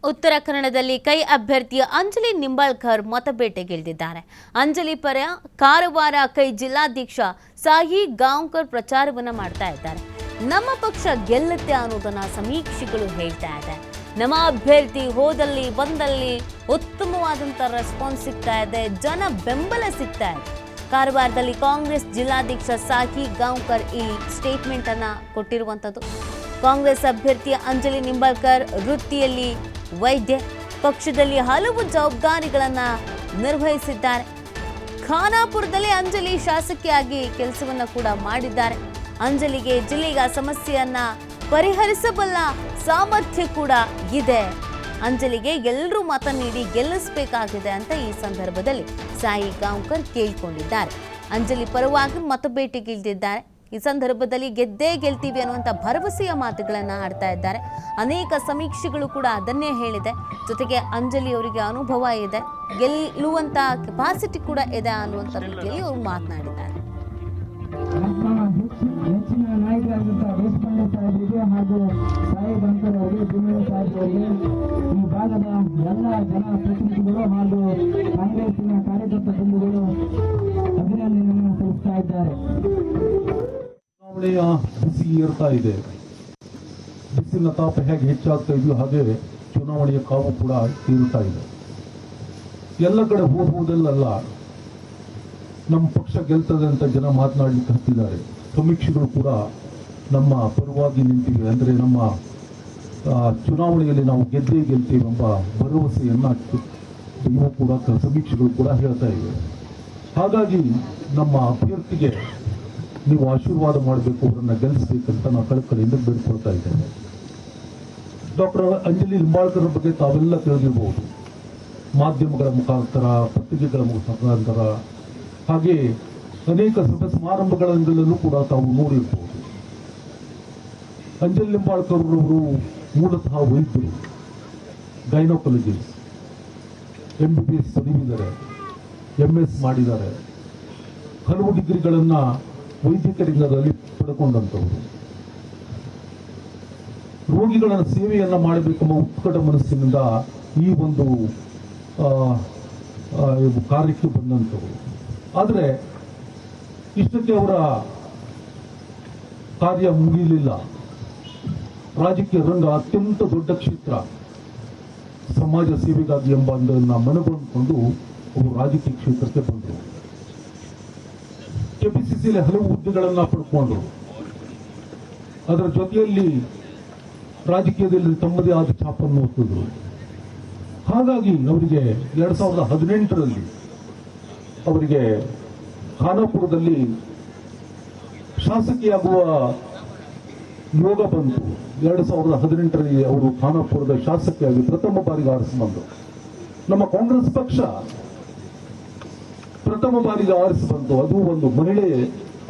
ಉತ್ತರ ಕನ್ನಡದಲ್ಲಿ ಕೈ ಅಭ್ಯರ್ಥಿ ಅಂಜಲಿ ನಿಂಬಾಳ್ಕರ್ ಮತಬೇಟೆಗಿಳಿದಿದ್ದಾರೆ. ಅಂಜಲಿ ಪರ ಕಾರವಾರ ಕೈ ಜಿಲ್ಲಾಧ್ಯಕ್ಷ ಸಾಹಿ ಗಾಂವ್ಕರ್ ಪ್ರಚಾರವನ್ನ ಮಾಡ್ತಾ ಇದ್ದಾರೆ. ನಮ್ಮ ಪಕ್ಷ ಗೆಲ್ಲುತ್ತೆ ಅನ್ನೋದನ್ನ ಸಮೀಕ್ಷೆಗಳು ಹೇಳ್ತಾ ಇದೆ. ನಮ್ಮ ಅಭ್ಯರ್ಥಿ ಹೋದಲ್ಲಿ ಬಂದಲ್ಲಿ ಉತ್ತಮವಾದಂತ ರೆಸ್ಪಾನ್ಸ್ ಸಿಗ್ತಾ ಇದೆ, ಜನ ಬೆಂಬಲ ಸಿಗ್ತಾ ಇದೆ. ಕಾರವಾರದಲ್ಲಿ ಕಾಂಗ್ರೆಸ್ ಜಿಲ್ಲಾಧ್ಯಕ್ಷ ಸಾಹಿ ಗಾಂವ್ಕರ್ ಈ ಸ್ಟೇಟ್ಮೆಂಟ್ ಅನ್ನ ಕೊಟ್ಟಿರುವಂತದ್ದು. ಕಾಂಗ್ರೆಸ್ ಅಭ್ಯರ್ಥಿ ಅಂಜಲಿ ನಿಂಬಾಳ್ಕರ್ ವೃತ್ತಿಯಲ್ಲಿ ವೈದ್ಯ, ಪಕ್ಷದಲ್ಲಿ ಹಲವು ಜವಾಬ್ದಾರಿಗಳನ್ನು ನಿರ್ವಹಿಸಿದ್ದಾರೆ. ಖಾನಾಪುರದಲ್ಲಿ ಅಂಜಲಿ ಶಾಸಕಿಯಾಗಿ ಕೆಲಸವನ್ನ ಕೂಡ ಮಾಡಿದ್ದಾರೆ. ಅಂಜಲಿಗೆ ಜಿಲ್ಲೆಯ ಸಮಸ್ಯೆಯನ್ನ ಪರಿಹರಿಸಬಲ್ಲ ಸಾಮರ್ಥ್ಯ ಕೂಡ ಇದೆ. ಅಂಜಲಿಗೆ ಎಲ್ಲರೂ ಮತ ನೀಡಿ ಗೆಲ್ಲಿಸಬೇಕಾಗಿದೆ ಅಂತ ಈ ಸಂದರ್ಭದಲ್ಲಿ ಸಾಹಿ ಗಾಂವ್ಕರ್ ಕೇಳಿಕೊಂಡಿದ್ದಾರೆ. ಅಂಜಲಿ ಪರವಾಗಿ ಮತಬೇಟೆಗಿಳಿದಿದ್ದಾರೆ. ಈ ಸಂದರ್ಭದಲ್ಲಿ ಗೆದ್ದೇ ಗೆಲ್ತೀವಿ ಅನ್ನುವಂಥ ಭರವಸೆಯ ಮಾತುಗಳನ್ನು ಆಡ್ತಾ ಇದ್ದಾರೆ. ಅನೇಕ ಸಮೀಕ್ಷೆಗಳು ಕೂಡ ಅದನ್ನೇ ಹೇಳಿದೆ. ಜೊತೆಗೆ ಅಂಜಲಿ ಅವರಿಗೆ ಅನುಭವ ಇದೆ, ಗೆಲ್ಲುವಂಥ ಕೆಪಾಸಿಟಿ ಕೂಡ ಇದೆ ಅನ್ನುವಂಥ ರೀತಿಯಲ್ಲಿ ಅವರು ಮಾತನಾಡಿದ್ದಾರೆ. ಹೆಚ್ಚಿನ ನಾಯಕರಾದಂತಹ ದೇಶಪಾಂಡೆ ಸಾಹೇಬರಿಗೆ ಹಾಗೂ ಸಾಹಿ ಗಾಂವ್ಕರ್ ಅವರಿಗೆ, ಭೀಮಣ್ಣ ಸಾಹೇಬ್ ಅವರಿಗೆ, ಈ ಭಾಗದ ಎಲ್ಲ ಜನಪ್ರತಿನಿಧಿಗಳು ಹಾಗೂ ಕಾಂಗ್ರೆಸ್ಸಿನ ಕಾರ್ಯಕರ್ತ ಬಂಧುಗಳು ಅಭಿನಂದನೆಯನ್ನು ಸಲ್ಲಿಸ್ತಾ ಇದ್ದಾರೆ. ಚುನಾವಣೆಯ ಬಿಸಿ ಏರ್ತಾ ಇದೆ. ಬಿಸಿಲಿನ ತಾಪ ಹೇಗೆ ಹೆಚ್ಚಾಗ್ತಾ ಇದೆಯೋ ಹಾಗೆ ಚುನಾವಣೆಯ ಕಾವು ಕೂಡ ಏರುತ್ತಾ ಇದೆ. ಎಲ್ಲ ಕಡೆ ಹೋಗುವುದಲ್ಲ, ನಮ್ಮ ಪಕ್ಷ ಗೆಲ್ತದೆ ಅಂತ ಜನ ಮಾತನಾಡಲಿಕ್ಕೆ ಹತ್ತಿದ್ದಾರೆ. ಸಮೀಕ್ಷೆಗಳು ಕೂಡ ನಮ್ಮ ಪರವಾಗಿ ನಿಂತಿವೆ. ಅಂದರೆ ನಮ್ಮ ಚುನಾವಣೆಯಲ್ಲಿ ನಾವು ಗೆದ್ದೇ ಗೆಲ್ತೇವೆ ಎಂಬ ಭರವಸೆಯನ್ನು ಇವು ಕೂಡ ಸಮೀಕ್ಷೆಗಳು ಕೂಡ ಹೇಳ್ತಾ ಇವೆ. ಹಾಗಾಗಿ ನಮ್ಮ ಅಭ್ಯರ್ಥಿಗೆ ನೀವು ಆಶೀರ್ವಾದ ಮಾಡಬೇಕು, ಅವರನ್ನು ಗೆಲ್ಲಿಸಬೇಕಂತ ನಾವು ಕಳಕಳಿಯಿಂದ ಬೇಡ್ಕೊಳ್ತಾ ಇದ್ದೇನೆ. ಡಾಕ್ಟರ್ ಅಂಜಲಿ ನಿಂಬಾಳ್ಕರ್ ಬಗ್ಗೆ ತಾವೆಲ್ಲ ತಿಳಿದಿರಬಹುದು. ಮಾಧ್ಯಮಗಳ ಮುಖಾಂತರ, ಪತ್ರಿಕೆಗಳ ಮುಖಾಂತರ, ಹಾಗೆ ಅನೇಕ ಸಭೆ ಸಮಾರಂಭಗಳಲ್ಲೂ ಕೂಡ ತಾವು ನೋಡಿರಬಹುದು. ಅಂಜಲಿ ನಿಂಬಾಳ್ಕರ್ ಅವರು ಮೂಲತಃ ವೈದ್ಯರು, ಗೈನೋಕಾಲಜಿಸ್ಟ್, MBBS ಪದವಿದ್ದಾರೆ, MS ಮಾಡಿದ್ದಾರೆ. ಹಲವು ಡಿಗ್ರಿಗಳನ್ನು ವೈದ್ಯಕ ರಂಗದಲ್ಲಿ ಪಡ್ಕೊಂಡಂಥವರು. ರೋಗಿಗಳ ಸೇವೆಯನ್ನು ಮಾಡಬೇಕೆಂಬ ಉತ್ಕಟ ಮನಸ್ಸಿನಿಂದ ಈ ಒಂದು ಕಾರ್ಯಕ್ಕೆ ಬಂದಂಥವರು. ಆದರೆ ಇಷ್ಟಕ್ಕೆ ಅವರ ಕಾರ್ಯ ಮುಗಿಯಲಿಲ್ಲ. ರಾಜಕೀಯ ರಂಗ ಅತ್ಯಂತ ದೊಡ್ಡ ಕ್ಷೇತ್ರ, ಸಮಾಜ ಸೇವೆಗಾಗಿ ಎಂಬುದನ್ನು ಮನಗೊಂಡುಕೊಂಡು ಅವರು ರಾಜಕೀಯ ಕ್ಷೇತ್ರಕ್ಕೆ ಬಂದರು. ಕೆಪಿಸಿಸಿಯಲ್ಲಿ ಹಲವು ಹುದ್ದೆಗಳನ್ನು ಪಡ್ಕೊಂಡ್ರು. ಅದರ ಜೊತೆಯಲ್ಲಿ ರಾಜಕೀಯದಲ್ಲಿ ತಮ್ಮದೇ ಆದ ಛಾಪನ್ನು ಒತ್ತಿದ್ರು. ಹಾಗಾಗಿ ಅವರಿಗೆ 2018ರಲ್ಲಿ ಅವರಿಗೆ ಖಾನಾಪುರದಲ್ಲಿ ಶಾಸಕಿಯಾಗುವ ಯೋಗ ಬಂತು. 2018ರಲ್ಲಿ ಅವರು ಖಾನಾಪುರದ ಶಾಸಕಿಯಾಗಿ ಪ್ರಥಮ ಬಾರಿಗೆ ಆರಿಸಿ ಬಂದರು. ನಮ್ಮ ಕಾಂಗ್ರೆಸ್ ಪಕ್ಷ ಪ್ರಥಮ ಬಾರಿಗೆ ಆರಿಸಿ ಬಂತು. ಅದು ಒಂದು ಮಹಿಳೆ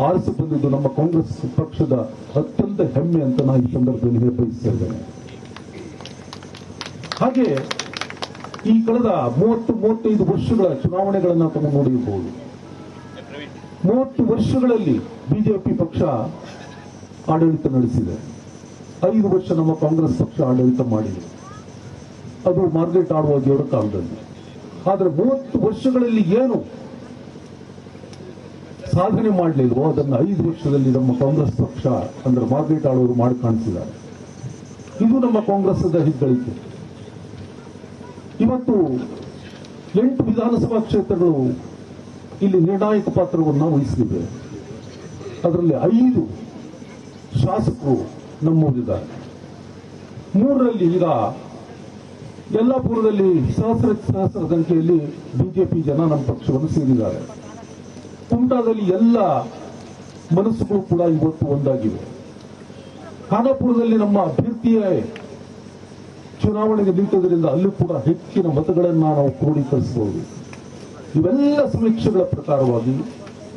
ಆರಿಸಿ ಬಂದಿದ್ದು ನಮ್ಮ ಕಾಂಗ್ರೆಸ್ ಪಕ್ಷದ ಅತ್ಯಂತ ಹೆಮ್ಮೆ ಅಂತ ನಾನು ಈ ಸಂದರ್ಭದಲ್ಲಿ ಹೇಳಿ ಬಯಸ್ತಾ ಇದ್ದೇನೆ. ಹಾಗೆ ಈ ಕಳೆದ 30-35 ವರ್ಷಗಳ ಚುನಾವಣೆಗಳನ್ನು ತಾವು ನೋಡಿರಬಹುದು. 30 ವರ್ಷಗಳಲ್ಲಿ ಬಿಜೆಪಿ ಪಕ್ಷ ಆಡಳಿತ ನಡೆಸಿದೆ. 5 ವರ್ಷ ನಮ್ಮ ಕಾಂಗ್ರೆಸ್ ಪಕ್ಷ ಆಡಳಿತ ಮಾಡಿದೆ. ಅದು ಮಾರ್ಗ್ರೆಟ್ ಆಳ್ವಾಜಿಯವರ ಕಾಲದಲ್ಲಿ. ಆದರೆ 30 ವರ್ಷಗಳಲ್ಲಿ ಏನು ಸಾಧನೆ ಮಾಡಲಿಲ್ವೋ ಅದನ್ನು 5 ವರ್ಷದಲ್ಲಿ ನಮ್ಮ ಕಾಂಗ್ರೆಸ್ ಪಕ್ಷ ಅಂದ್ರೆ ಮಾರ್ಗ್ರೆಟ್ ಆಳ್ವರು ಮಾಡಿ ಕಾಣಿಸಿದ್ದಾರೆ. ಇದು ನಮ್ಮ ಕಾಂಗ್ರೆಸ್ದ ಹೆಗ್ಗಳಿಕೆ. ಇವತ್ತು 8 ವಿಧಾನಸಭಾ ಕ್ಷೇತ್ರಗಳು ಇಲ್ಲಿ ನಿರ್ಣಾಯಕ ಪಾತ್ರವನ್ನು ವಹಿಸಲಿವೆ. ಅದರಲ್ಲಿ 5 ಶಾಸಕರು ನಮ್ಮೂರಿದ್ದಾರೆ. 3ರಲ್ಲಿ ಈಗ ಯಲ್ಲಾಪುರದಲ್ಲಿ ಸಹಸ್ರ ಸಂಖ್ಯೆಯಲ್ಲಿ ಬಿಜೆಪಿ ಜನ ನಮ್ಮ ಪಕ್ಷವನ್ನು ಸೇರಿದ್ದಾರೆ. ಕುಮಟಾದಲ್ಲಿ ಎಲ್ಲ ಮನಸ್ಸುಗಳು ಕೂಡ ಇವತ್ತು ಒಂದಾಗಿವೆ. ಖಾನಾಪುರದಲ್ಲಿ ನಮ್ಮ ಅಭ್ಯರ್ಥಿಯೇ ಚುನಾವಣೆಗೆ ನಿಂತದ್ರಿಂದ ಅಲ್ಲಿ ಕೂಡ ಹೆಚ್ಚಿನ ಮತಗಳನ್ನು ನಾವು ಕ್ರೋಢೀಕರಿಸಬಹುದು. ಇವೆಲ್ಲ ಸಮೀಕ್ಷೆಗಳ ಪ್ರಕಾರವಾಗಿ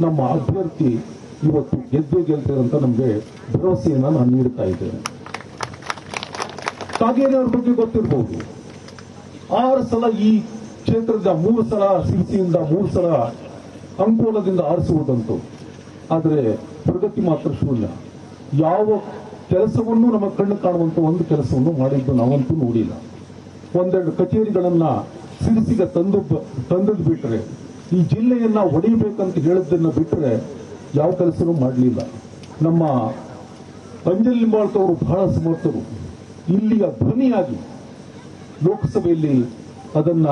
ನಮ್ಮ ಅಭ್ಯರ್ಥಿ ಇವತ್ತು ಗೆದ್ದೇ ಗೆಲ್ತಾರೆ ಅಂತ ನಮಗೆ ಭರವಸೆಯನ್ನು ನಾನು ನೀಡುತ್ತಾ ಇದ್ದೇನೆ. ಕಾಗೇರಿಯವ್ರ ಬಗ್ಗೆ ಗೊತ್ತಿರಬಹುದು. 6 ಸಲ ಈ ಕ್ಷೇತ್ರದ 3 ಸಲ ಸಿರಿಸಿಯಿಂದ, 3 ಸಲ ಅಂಕೋಲದಿಂದ ಆರಿಸುವುದಂತೂ. ಆದರೆ ಪ್ರಗತಿ ಮಾತ್ರ ಶೂನ್ಯ. ಯಾವ ಕೆಲಸವನ್ನು ನಮ್ಮ ಕಣ್ಣು ಕಾಣುವಂತ ಒಂದು ಕೆಲಸವನ್ನು ಮಾಡಿದ್ದು ನಾವಂತೂ ನೋಡಿಲ್ಲ. ಒಂದೆರಡು ಕಚೇರಿಗಳನ್ನ ಸಿರಿಸಿಗೆ ತಂದದ್ ಬಿಟ್ರೆ, ಈ ಜಿಲ್ಲೆಯನ್ನ ಒಡೆಯಬೇಕಂತ ಹೇಳಿದ್ದನ್ನ ಬಿಟ್ರೆ ಯಾವ ಕೆಲಸನೂ ಮಾಡಲಿಲ್ಲ. ನಮ್ಮ ಅಂಜಲಿ ನಿಂಬಾಳ್ಕರ್ ಅವರು ಬಹಳ ಸಮರ್ಥರು. ಇಲ್ಲಿಯ ಧ್ವನಿಯಾಗಿ ಲೋಕಸಭೆಯಲ್ಲಿ ಅದನ್ನ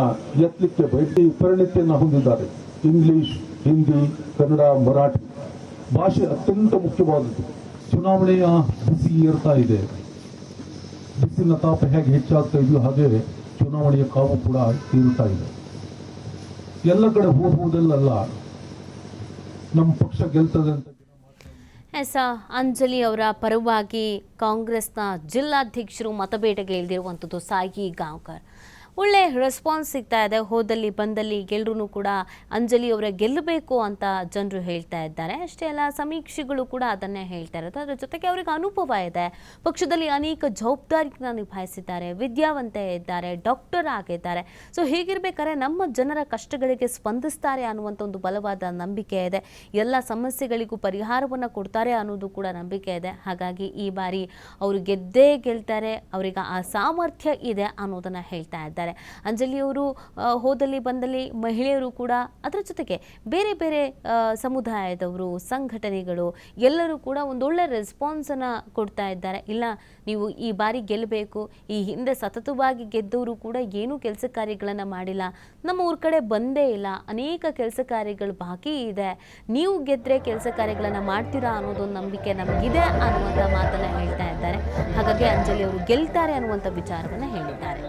ಎತ್ತಲಿಕ್ಕೆ ಪರಿಣಿತಿಯನ್ನ ಹೊಂದಿದ್ದಾರೆ. ಇಂಗ್ಲಿಷ್, ಹಿಂದಿ, ಕನ್ನಡ, ಮರಾಠಿ ಭಾಷೆ ಅತ್ಯಂತ ಮುಖ್ಯವಾದದ್ದು. ಚುನಾವಣೆಯ ಬಿಸಿ ಏರ್ತಾ ಇದೆ. ಬಿಸಿನ ತಾಪ ಹೇಗೆ ಹೆಚ್ಚಾಗ್ತಾ ಇದೆಯೋ ಹಾಗೆ ಚುನಾವಣೆಯ ಕಾವು ಕೂಡ ಏರುತ್ತಾ ಇದೆ. ಎಲ್ಲ ಕಡೆ ಹೋಗುವುದಲ್ಲ ನಮ್ಮ ಪಕ್ಷ ಗೆಲ್ತದೆ ಅಂತ. ಎಸ್, ಅಂಜಲಿ ಅವರ ಪರವಾಗಿ ಕಾಂಗ್ರೆಸ್ನ ಜಿಲ್ಲಾಧ್ಯಕ್ಷರು ಮತಬೇಟೆಗೆ ಇಳಿದಿರುವಂಥದ್ದು ಸಾಯಿ ಗಾಂವ್ಕರ್. ಒಳ್ಳೆ ರೆಸ್ಪಾನ್ಸ್ ಸಿಗ್ತಾ ಇದೆ. ಹೋದಲ್ಲಿ ಬಂದಲ್ಲಿ ಎಲ್ಲರೂ ಕೂಡ ಅಂಜಲಿ ಅವರ ಗೆಲ್ಲಬೇಕು ಅಂತ ಜನರು ಹೇಳ್ತಾ ಇದ್ದಾರೆ. ಅಷ್ಟೇ ಅಲ್ಲ, ಸಮೀಕ್ಷೆಗಳು ಕೂಡ ಅದನ್ನೇ ಹೇಳ್ತಾ ಇರೋದು. ಅದರ ಜೊತೆಗೆ ಅವರಿಗೆ ಅನುಭವ ಇದೆ, ಪಕ್ಷದಲ್ಲಿ ಅನೇಕ ಜವಾಬ್ದಾರಿಗಳನ್ನ ನಿಭಾಯಿಸಿದ್ದಾರೆ, ವಿದ್ಯಾವಂತೆ ಇದ್ದಾರೆ, ಡಾಕ್ಟರ್ ಆಗಿದ್ದಾರೆ. ಸೊ ಹೀಗಿರ್ಬೇಕಾದ್ರೆ ನಮ್ಮ ಜನರ ಕಷ್ಟಗಳಿಗೆ ಸ್ಪಂದಿಸ್ತಾರೆ ಅನ್ನುವಂಥ ಒಂದು ಬಲವಾದ ನಂಬಿಕೆ ಇದೆ. ಎಲ್ಲ ಸಮಸ್ಯೆಗಳಿಗೂ ಪರಿಹಾರವನ್ನು ಕೊಡ್ತಾರೆ ಅನ್ನೋದು ಕೂಡ ನಂಬಿಕೆ ಇದೆ. ಹಾಗಾಗಿ ಈ ಬಾರಿ ಅವರು ಗೆದ್ದೇ ಗೆಲ್ತಾರೆ, ಅವರಿಗೆ ಆ ಸಾಮರ್ಥ್ಯ ಇದೆ ಅನ್ನೋದನ್ನು ಹೇಳ್ತಾ ಇದ್ದಾರೆ. ಅಂಜಲಿ ಅವರು ಹೋದಲ್ಲಿ ಬಂದಲ್ಲಿ ಮಹಿಳೆಯರು ಕೂಡ, ಅದರ ಜೊತೆಗೆ ಬೇರೆ ಬೇರೆ ಸಮುದಾಯದವರು, ಸಂಘಟನೆಗಳು ಎಲ್ಲರೂ ಕೂಡ ಒಂದೊಳ್ಳೆ ರೆಸ್ಪಾನ್ಸನ್ನು ಕೊಡ್ತಾ ಇದ್ದಾರೆ. ಇಲ್ಲ, ನೀವು ಈ ಬಾರಿ ಗೆಲ್ಲಬೇಕು, ಈ ಹಿಂದೆ ಸತತವಾಗಿ ಗೆದ್ದವರು ಕೂಡ ಏನೂ ಕೆಲಸ ಕಾರ್ಯಗಳನ್ನು ಮಾಡಿಲ್ಲ, ನಮ್ಮ ಊರ ಕಡೆ ಬಂದೇ ಇಲ್ಲ, ಅನೇಕ ಕೆಲಸ ಕಾರ್ಯಗಳು ಬಾಕಿ ಇದೆ, ನೀವು ಗೆದ್ದರೆ ಕೆಲಸ ಕಾರ್ಯಗಳನ್ನು ಮಾಡ್ತೀರಾ ಅನ್ನೋದೊಂದು ನಂಬಿಕೆ ನಮಗಿದೆ ಅನ್ನುವಂಥ ಮಾತನ್ನು ಹೇಳ್ತಾ ಇದ್ದಾರೆ. ಹಾಗಾಗಿ ಅಂಜಲಿ ಅವರು ಗೆಲ್ತಾರೆ ಅನ್ನುವಂಥ ವಿಚಾರವನ್ನು ಹೇಳಿದ್ದಾರೆ.